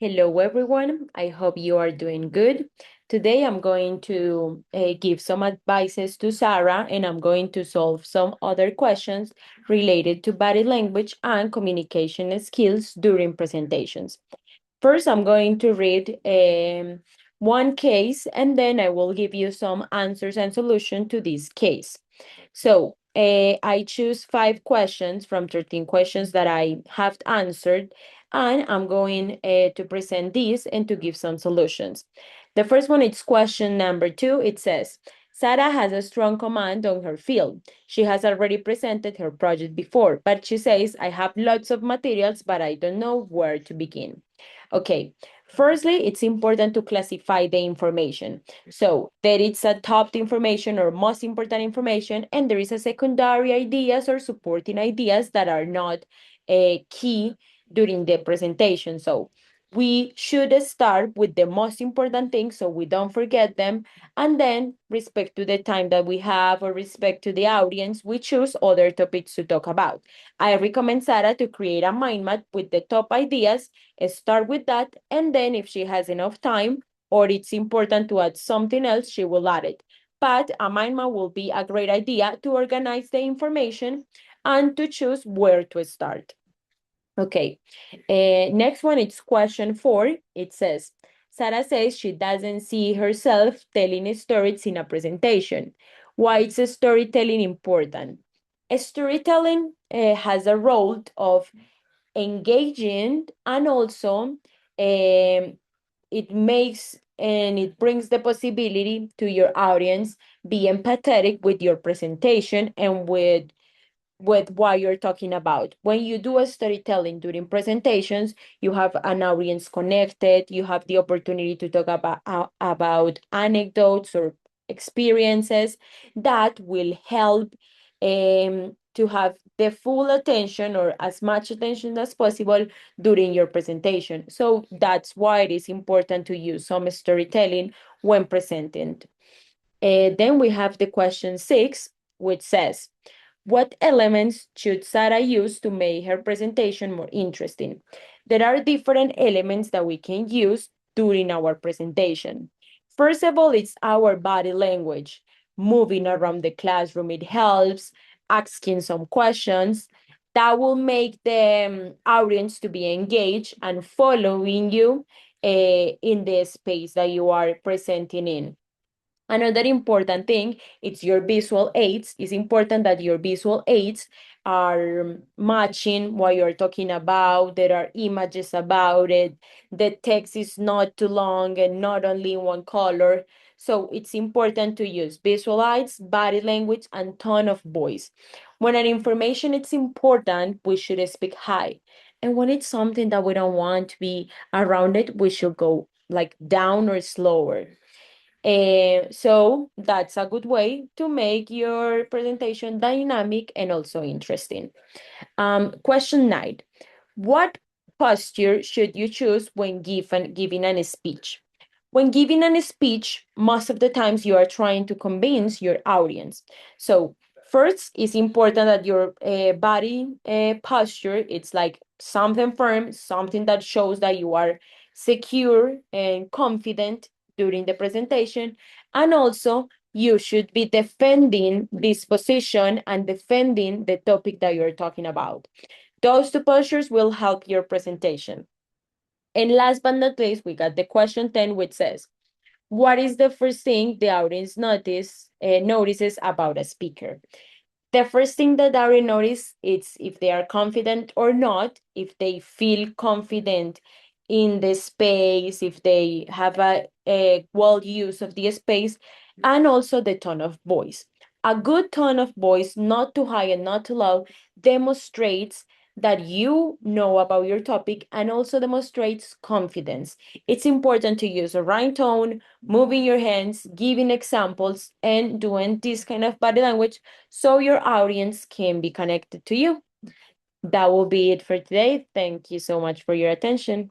Hello, everyone. I hope you are doing good. Today, I'm going to give some advices to Sarah, and I'm going to solve some other questions related to body language and communication skills during presentations. First, I'm going to read one case, and then I will give you some answers and solution to this case. So I choose 5 questions from 13 questions that I have answered, and I'm going to present these and to give some solutions. The first one is question number 2. It says, Sarah has a strong command on her field. She has already presented her project before, but she says, I have lots of materials, but I don't know where to begin. Okay, firstly, it's important to classify the information. So there is a top information or most important information, and there is a secondary ideas or supporting ideas that are not key during the presentation. So we should start with the most important things so we don't forget them. And then, respect to the time that we have or respect to the audience, we choose other topics to talk about. I recommend Sarah to create a mind map with the top ideas, start with that, and then if she has enough time, or it's important to add something else, she will add it. But a mind map will be a great idea to organize the information and to choose where to start. Okay, next one, it's question 4. It says, Sarah says she doesn't see herself telling stories in a presentation. Why is storytelling important? Storytelling has a role of engaging, and also it makes and it brings the possibility to your audience be empathetic with your presentation and with what you're talking about. When you do a storytelling during presentations, you have an audience connected, you have the opportunity to talk about anecdotes or experiences that will help to have the full attention or as much attention as possible during your presentation. So that's why it is important to use some storytelling when presenting. Then we have the question 6, which says, what elements should Sarah use to make her presentation more interesting? There are different elements that we can use during our presentation. First of all, it's our body language. Moving around the classroom, it helps. Asking some questions that will make the audience to be engaged and following you in the space that you are presenting in. Another important thing, it's your visual aids. It's important that your visual aids are matching what you're talking about. There are images about it. The text is not too long and not only in one color. So it's important to use visual aids, body language, and tone of voice. When an information is important, we should speak high. And when it's something that we don't want to be around it, we should go like down or slower. So that's a good way to make your presentation dynamic and also interesting. Question 9. What posture should you choose when giving a speech? When giving a speech, most of the times you are trying to convince your audience. So first, it's important that your body posture, it's like something firm, something that shows that you are secure and confident during the presentation. And also, you should be defending this position and defending the topic that you're talking about. Those 2 postures will help your presentation. And last but not least, we got the question 10, which says, what is the first thing the audience notices about a speaker? The first thing that the audience notice is if they are confident or not, if they feel confident in the space, if they have a well use of the space, and also the tone of voice. A good tone of voice, not too high and not too low, demonstrates that you know about your topic and also demonstrates confidence. It's important to use a right tone, moving your hands, giving examples, and doing this kind of body language so your audience can be connected to you. That will be it for today. Thank you so much for your attention.